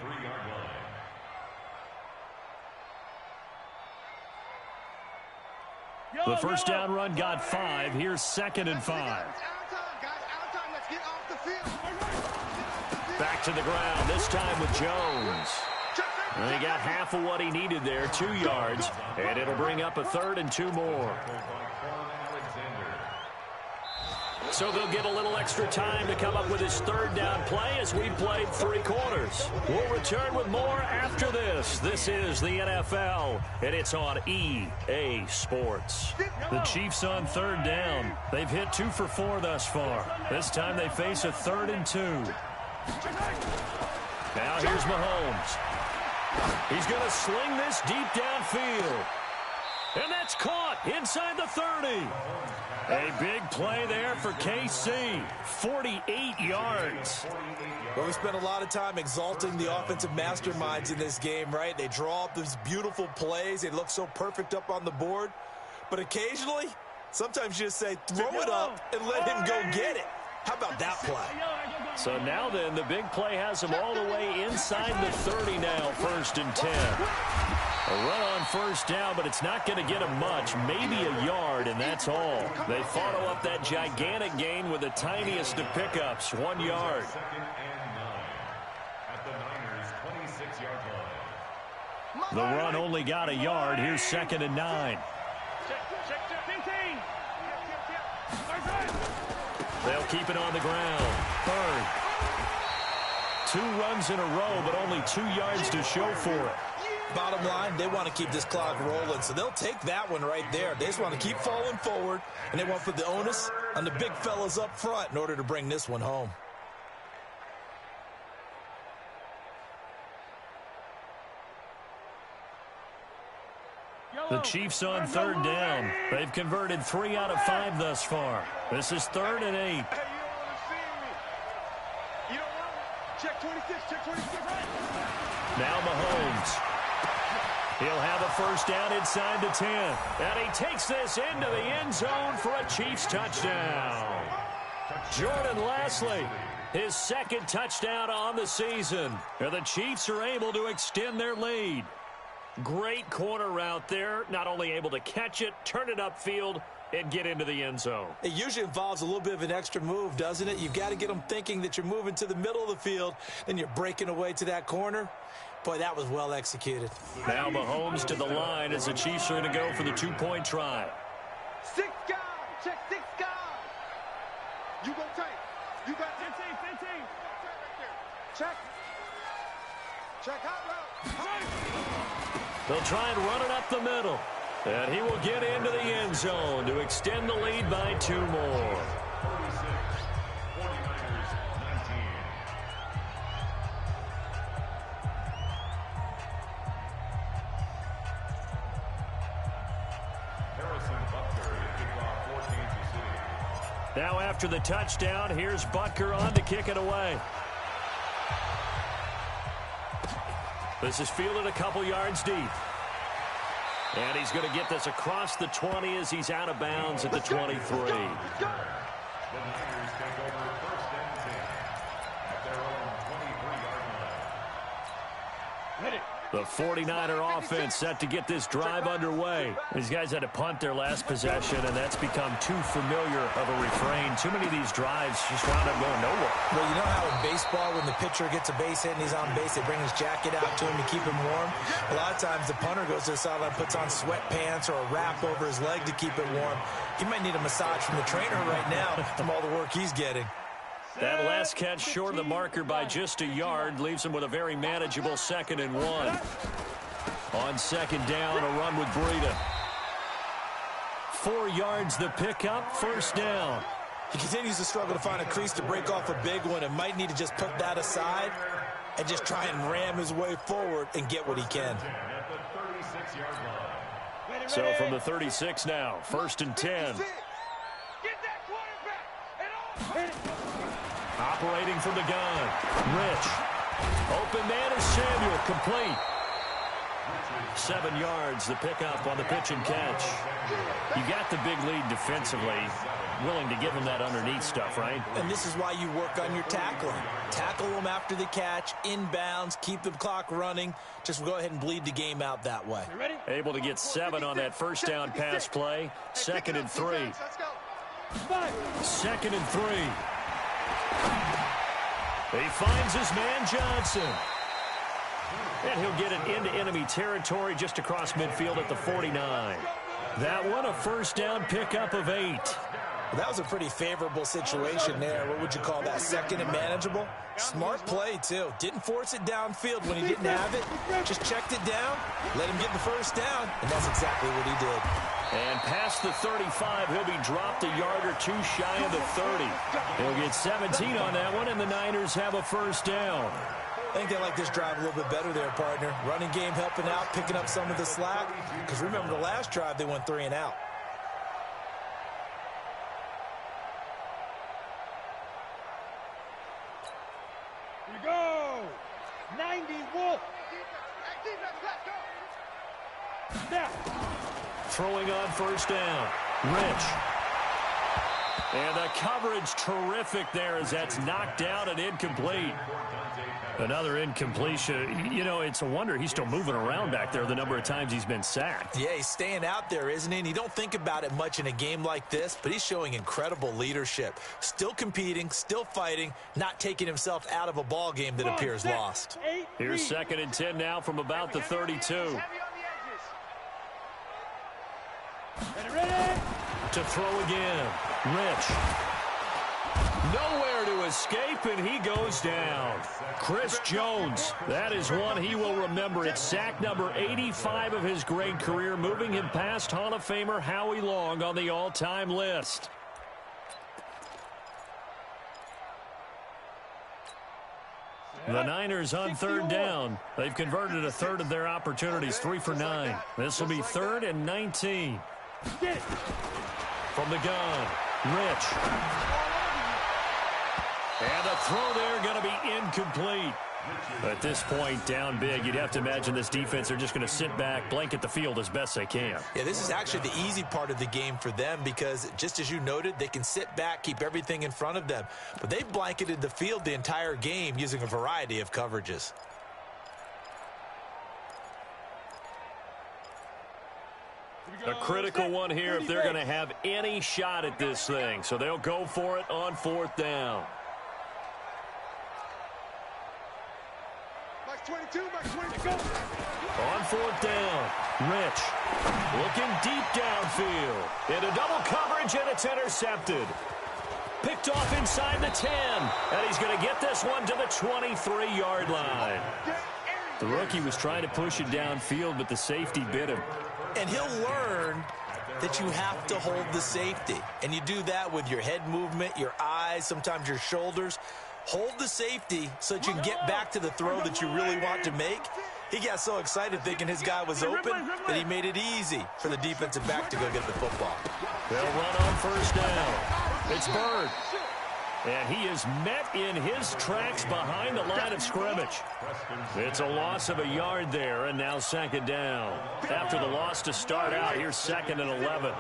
The first down run got 5. Here's 2nd and 5. Back to the ground, this time with Jones. And he got half of what he needed there, 2 yards, and it'll bring up a 3rd and 2 more. So they'll get a little extra time to come up with his 3rd down play as we played 3 quarters. We'll return with more after this. This is the NFL, and it's on EA Sports. The Chiefs on 3rd down. They've hit 2 for 4 thus far. This time they face a 3rd and 2. Now here's Mahomes. He's going to sling this deep downfield. And that's caught inside the 30. A big play there for KC. 48 yards. Well, we spent a lot of time exalting the offensive masterminds in this game, right? They draw up these beautiful plays. They look so perfect up on the board. But occasionally, sometimes you just say, throw it up and let him go get it. How about that play? So now then, the big play has him all the way inside the 30 now, 1st and 10. A run on 1st down, but it's not going to get him much, maybe a yard, and that's all. They follow up that gigantic gain with the tiniest of pickups, 1 yard. The run only got a yard. Here's 2nd and 9. They'll keep it on the ground. 3rd. 2 runs in a row, but only 2 yards to show for it. Bottom line, they want to keep this clock rolling, so they'll take that one right there. They just want to keep falling forward, and they want to put the onus on the big fellas up front in order to bring this one home. The Chiefs on 3rd down. They've converted 3 out of 5 thus far. This is 3rd and 8. Hey, you don't want to see me. You don't want to. Check 26, check 26. Now Mahomes. He'll have a 1st down inside the 10. And he takes this into the end zone for a Chiefs touchdown. Jordan Lasley, his 2nd touchdown on the season. And the Chiefs are able to extend their lead. Great corner route there. Not only able to catch it, turn it upfield, and get into the end zone. It usually involves a little bit of an extra move, doesn't it? You've got to get them thinking that you're moving to the middle of the field, then you're breaking away to that corner. Boy, that was well executed. Now Mahomes to the line as the Chiefs are going to go for the 2-point try. 6 guys. Check 6 guys. You go tight. You got 15. Check. Check hot route. They'll try and run it up the middle. And he will get into the end zone to extend the lead by 2 more. Now after the touchdown, here's Butker on to kick it away. This is fielded a couple yards deep. And he's going to get this across the 20 as he's out of bounds at the 23. The 49er offense set to get this drive underway. These guys had to punt their last possession, and that's become too familiar of a refrain. Too many of these drives just wound up going nowhere. Well, you know how in baseball, when the pitcher gets a base hit and he's on base, they bring his jacket out to him to keep him warm? A lot of times the punter goes to the sideline, puts on sweatpants or a wrap over his leg to keep it warm. He might need a massage from the trainer right now from all the work he's getting. That last catch short of the marker by just a yard leaves him with a very manageable 2nd and 1. On 2nd down, a run with Breida. 4 yards the pickup, 1st down. He continues to struggle to find a crease to break off a big one and might need to just put that aside and just try and ram his way forward and get what he can. At the 36-yard line. So from the 36 now, 1st and 10. Get that quarterback. Operating from the gun. Rich. Open man is Samuel. Complete. 7 yards, the pickup on the pitch and catch. You got the big lead defensively. Willing to give him that underneath stuff, right? And this is why you work on your tackling. Tackle them after the catch, inbounds, keep the clock running. Just go ahead and bleed the game out that way. Able to get 7 on that first down pass play. 2nd and 3. 2nd and 3. He finds his man Johnson. And he'll get it into enemy territory just across midfield at the 49. That one, a first down pickup of 8. Well, that was a pretty favorable situation there. What would you call that? 2nd and manageable? Smart play, too. Didn't force it downfield when he didn't have it. Just checked it down, let him get the first down, and that's exactly what he did. And past the 35, he'll be dropped a yard or 2 shy of the 30. He'll get 17 on that one, and the Niners have a first down. I think they like this drive a little bit better there, partner. Running game helping out, picking up some of the slack. Because remember, the last drive, they went 3 and out. Here we go. 90 Wolf. Snap. Throwing on first down. Rich. And the coverage terrific there as that's knocked down and incomplete. Another incompletion. You know, it's a wonder he's still moving around back there the number of times he's been sacked. Yeah, he's staying out there, isn't he? And you don't think about it much in a game like this, but he's showing incredible leadership. Still competing, still fighting, not taking himself out of a ball game that appears lost. Here's 2nd and 10 now from about the 32. Ready? To throw again. Rich. Nowhere to escape, and he goes down. Chris Jones, that is one he will remember. It's sack number 85 of his great career, moving him past Hall of Famer Howie Long on the all-time list. The Niners on 3rd down. They've converted a third of their opportunities, 3 for 9. This will be 3rd and 19. From the gun, Rich. And a throw there going to be incomplete. At this point, down big, you'd have to imagine this defense are just going to sit back, blanket the field as best they can. Yeah, this is actually the easy part of the game for them because, just as you noted, they can sit back, keep everything in front of them. But they've blanketed the field the entire game using a variety of coverages. A critical one here if they're going to have any shot at this thing. So they'll go for it on 4th down. Max 22, Max 22, go. On 4th down, Rich looking deep downfield. Into double coverage, and it's intercepted. Picked off inside the 10, and he's going to get this one to the 23-yard line. The rookie was trying to push it downfield, but the safety bit him. And he'll learn that you have to hold the safety. And you do that with your head movement, your eyes, sometimes your shoulders. Hold the safety so that you can get back to the throw that you really want to make. He got so excited thinking his guy was open that he made it easy for the defensive back to go get the football. They'll run on first down. It's Bird. And he is met in his tracks behind the line of scrimmage. It's a loss of a yard there, and now 2nd down. After the loss to start out, here's 2nd and 11.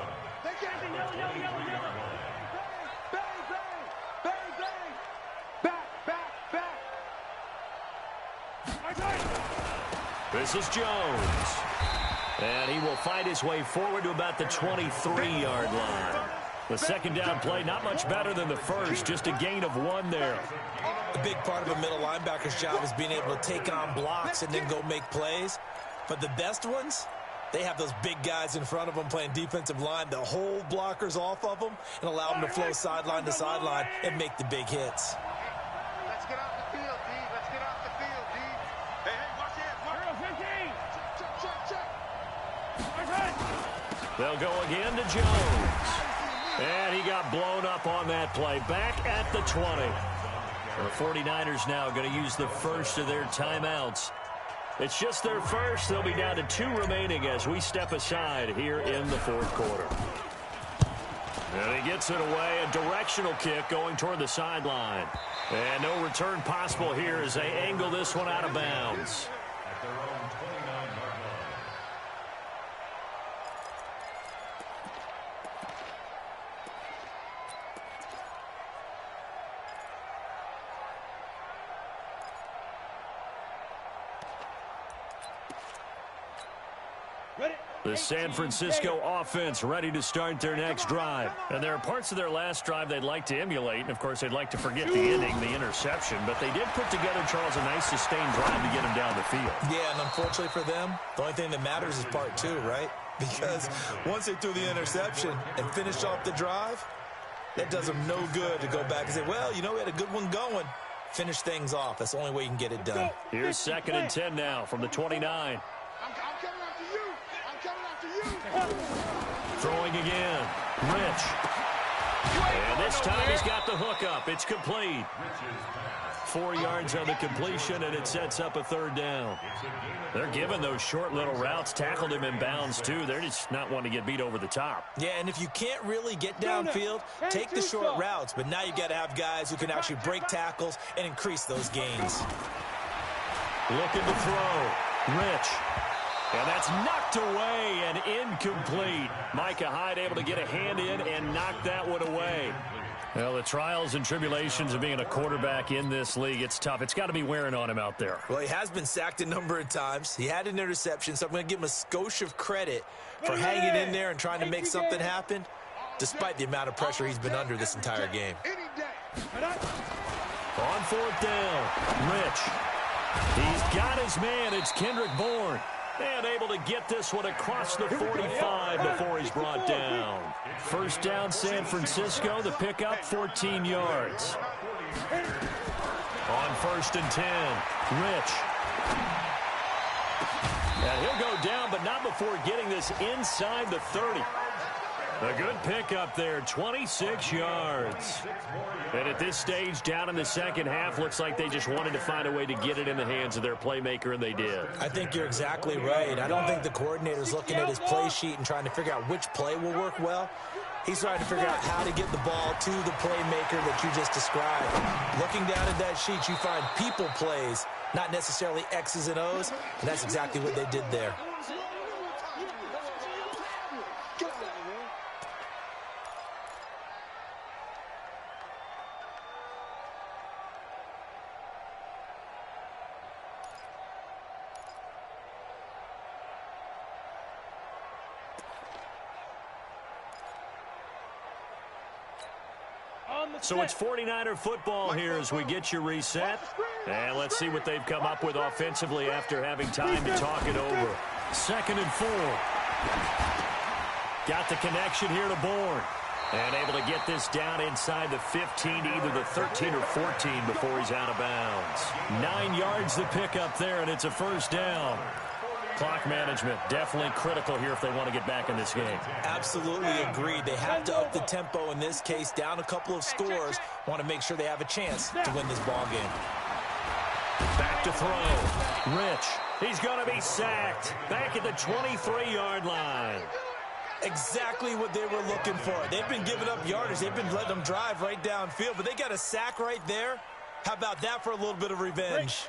This is Jones. And he will find his way forward to about the 23-yard line. The 2nd down play, not much better than the first, just a gain of 1 there. A big part of a middle linebacker's job is being able to take on blocks and then go make plays. But the best ones, they have those big guys in front of them playing defensive line that hold blockers off of them and allow them to flow sideline to sideline and make the big hits. Let's get off the field, D. Let's get off the field, D. Hey, watch it. Check. They'll go again to Jones. And he got blown up on that play. Back at the 20. The 49ers now going to use the first of their timeouts. It's just their first. They'll be down to 2 remaining as we step aside here in the fourth quarter. And he gets it away. A directional kick going toward the sideline. And no return possible here as they angle this one out of bounds. At their own 29-yard line. The San Francisco offense ready to start their next drive. And there are parts of their last drive they'd like to emulate. And, of course, they'd like to forget the ending, the interception. But they did put together, Charles, a nice sustained drive to get him down the field. Yeah, and unfortunately for them, the only thing that matters is part 2, right? Because once they threw the interception and finished off the drive, that does them no good to go back and say, well, you know, we had a good one going. Finish things off. That's the only way you can get it done. Here's 2nd and 10 now from the 29. Throwing again. Rich. And this time he's got the hook up. It's complete. 4 yards on the completion, and it sets up a 3rd down. They're giving those short little routes. Tackled him in bounds, too. They're just not wanting to get beat over the top. Yeah, and if you can't really get downfield, take the short routes. But now you've got to have guys who can actually break tackles and increase those gains. Looking to throw. Rich. And that's knocked away and incomplete. Micah Hyde able to get a hand in and knock that one away. Well, the trials and tribulations of being a quarterback in this league, it's tough. It's got to be wearing on him out there. Well, he has been sacked a number of times. He had an interception, so I'm going to give him a skosh of credit for hanging in there and trying to make something happen, despite the amount of pressure he's been under this entire game. On 4th down, Rich. He's got his man. It's Kendrick Bourne. And able to get this one across the 45 before he's brought down. 1st down, San Francisco. The pickup, 14 yards. On 1st and 10, Rich. And he'll go down, but not before getting this inside the 30. A good pickup there, 26 yards. And at this stage, down in the second half, looks like they just wanted to find a way to get it in the hands of their playmaker, and they did. I think you're exactly right. I don't think the coordinator's looking at his play sheet and trying to figure out which play will work well. He's trying to figure out how to get the ball to the playmaker that you just described. Looking down at that sheet, you find people plays, not necessarily X's and O's, and that's exactly what they did there. So it's 49er football here as we get you reset. And let's see what they've come up with offensively after having time to talk it over. 2nd and 4. Got the connection here to Bourne. And able to get this down inside the 15, either the 13 or 14 before he's out of bounds. 9 yards to pick up there, and it's a 1st down. Clock management definitely critical here if they want to get back in this game. Absolutely agreed. They have to up the tempo in this case, down a couple of scores. Want to make sure they have a chance to win this ball game. Back to throw. Rich. He's going to be sacked. Back at the 23-yard line. Exactly what they were looking for. They've been giving up yardage. They've been letting them drive right downfield, but they got a sack right there. How about that for a little bit of revenge?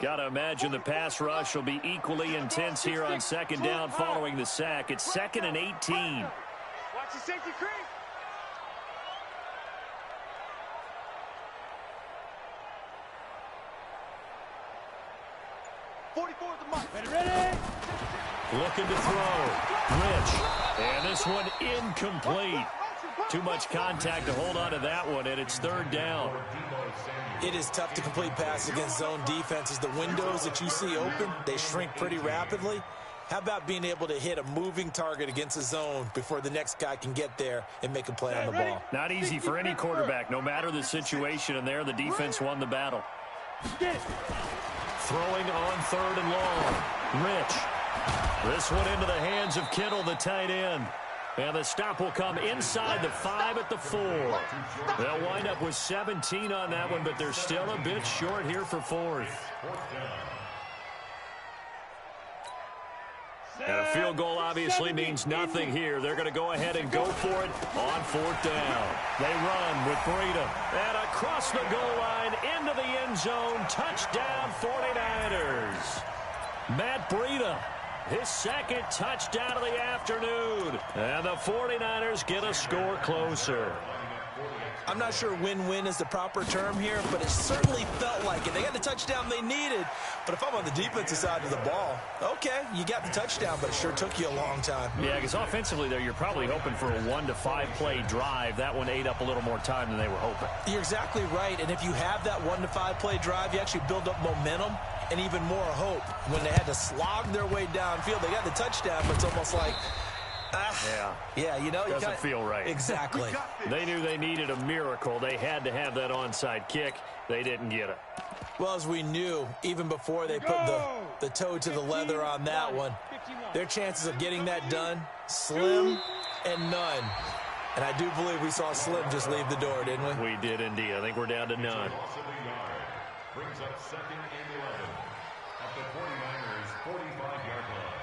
Got to imagine the pass rush will be equally intense here on 2nd down following the sack. It's 2nd and 18. Watch the safety creep. Ready? Looking to throw. Rich. And this one incomplete. Too much contact to hold on to that one, and it's 3rd down. It is tough to complete passes against zone defenses. The windows that you see open, they shrink pretty rapidly. How about being able to hit a moving target against a zone before the next guy can get there and make a play on the ball? Not easy for any quarterback, no matter the situation, and there the defense won the battle. Throwing on 3rd and long. Rich. This one into the hands of Kittle, the tight end. And the stop will come inside the 5 at the 4. They'll wind up with 17 on that one, but they're still a bit short here for 4th. And a field goal obviously means nothing here. They're going to go ahead and go for it on 4th down. They run with Breida. And across the goal line into the end zone. Touchdown 49ers. Matt Breida, his 2nd touchdown of the afternoon. And the 49ers get a score closer. I'm not sure win-win is the proper term here, but it certainly felt like it. They got the touchdown they needed, but if I'm on the defensive side of the ball, okay, you got the touchdown, but it sure took you a long time. Yeah, because offensively there, you're probably hoping for a 1 to 5 play drive. That one ate up a little more time than they were hoping. You're exactly right, and if you have that 1 to 5 play drive, you actually build up momentum and even more hope. When they had to slog their way downfield, they got the touchdown, but it's almost like, yeah, you know, doesn't feel right. Exactly. They knew they needed a miracle. They had to have that onside kick. They didn't get it. Well, as we knew, even before they put the toe to the leather on that one, their chances of getting that done, slim and none. And I do believe we saw Slim just leave the door, didn't we? We did indeed. I think we're down to none. Brings up 2nd and 11 at the 49ers' 45-yard line.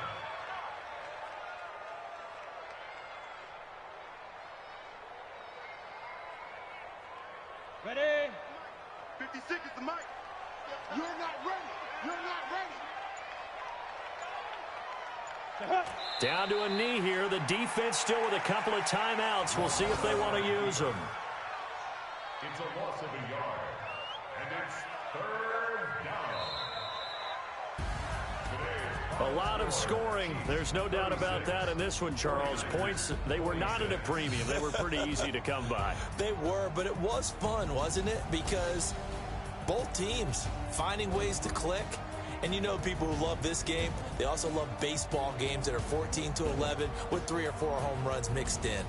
Ready? 50 seconds to Mike. You're not ready. You're not ready. Down to a knee here. The defense still with a couple of timeouts. We'll see if they want to use them. It's a loss of a yard, and it's 3rd down. A lot of scoring. There's no doubt about that in this one, Charles. Points, they were not at a premium. They were pretty easy to come by. They were, but it was fun, wasn't it? Because both teams finding ways to click. And you know people who love this game, they also love baseball games that are 14-11 with 3 or 4 home runs mixed in.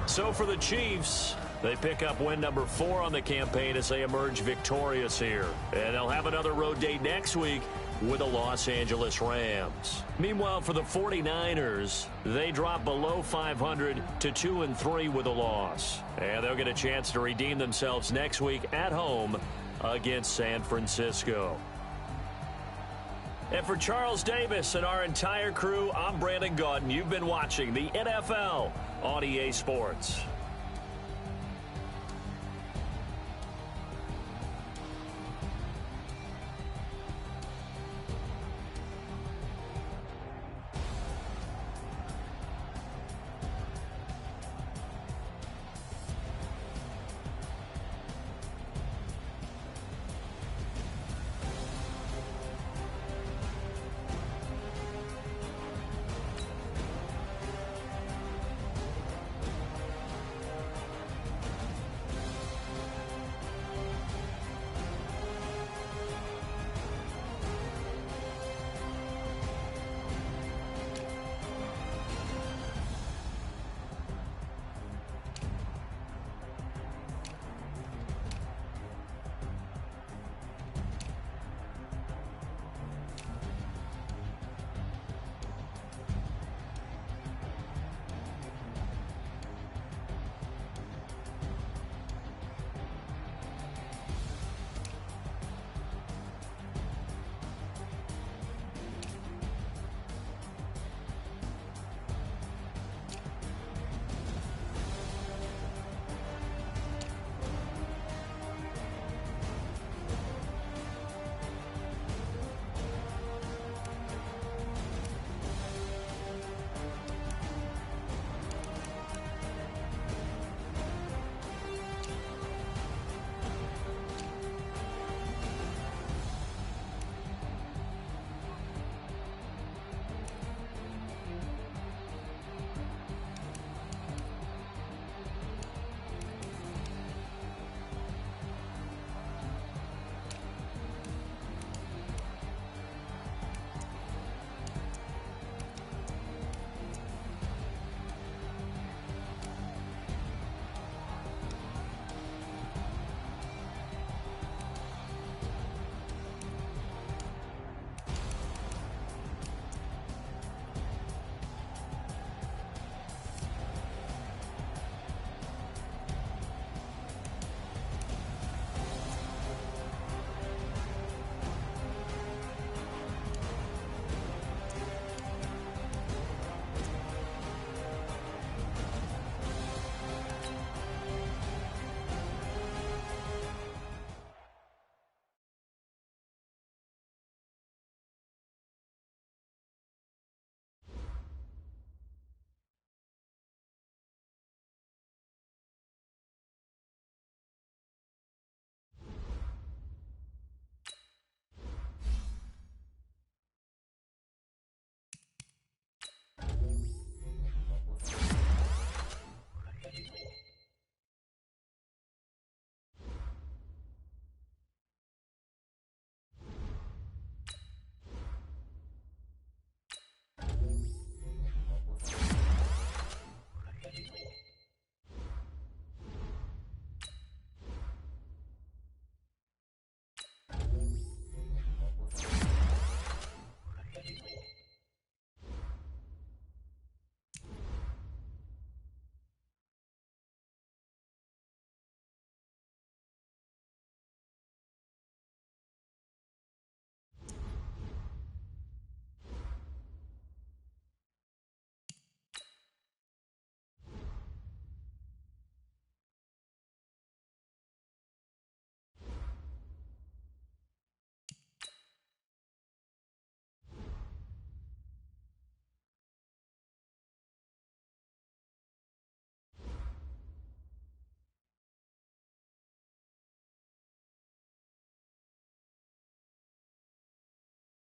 So for the Chiefs, they pick up win number 4 on the campaign as they emerge victorious here. And they'll have another road day next week with the Los Angeles Rams. Meanwhile, for the 49ers, they drop below 500 to 2-3 with a loss. And they'll get a chance to redeem themselves next week at home against San Francisco. And for Charles Davis and our entire crew, I'm Brandon Gaudin. You've been watching the NFL on EA Sports.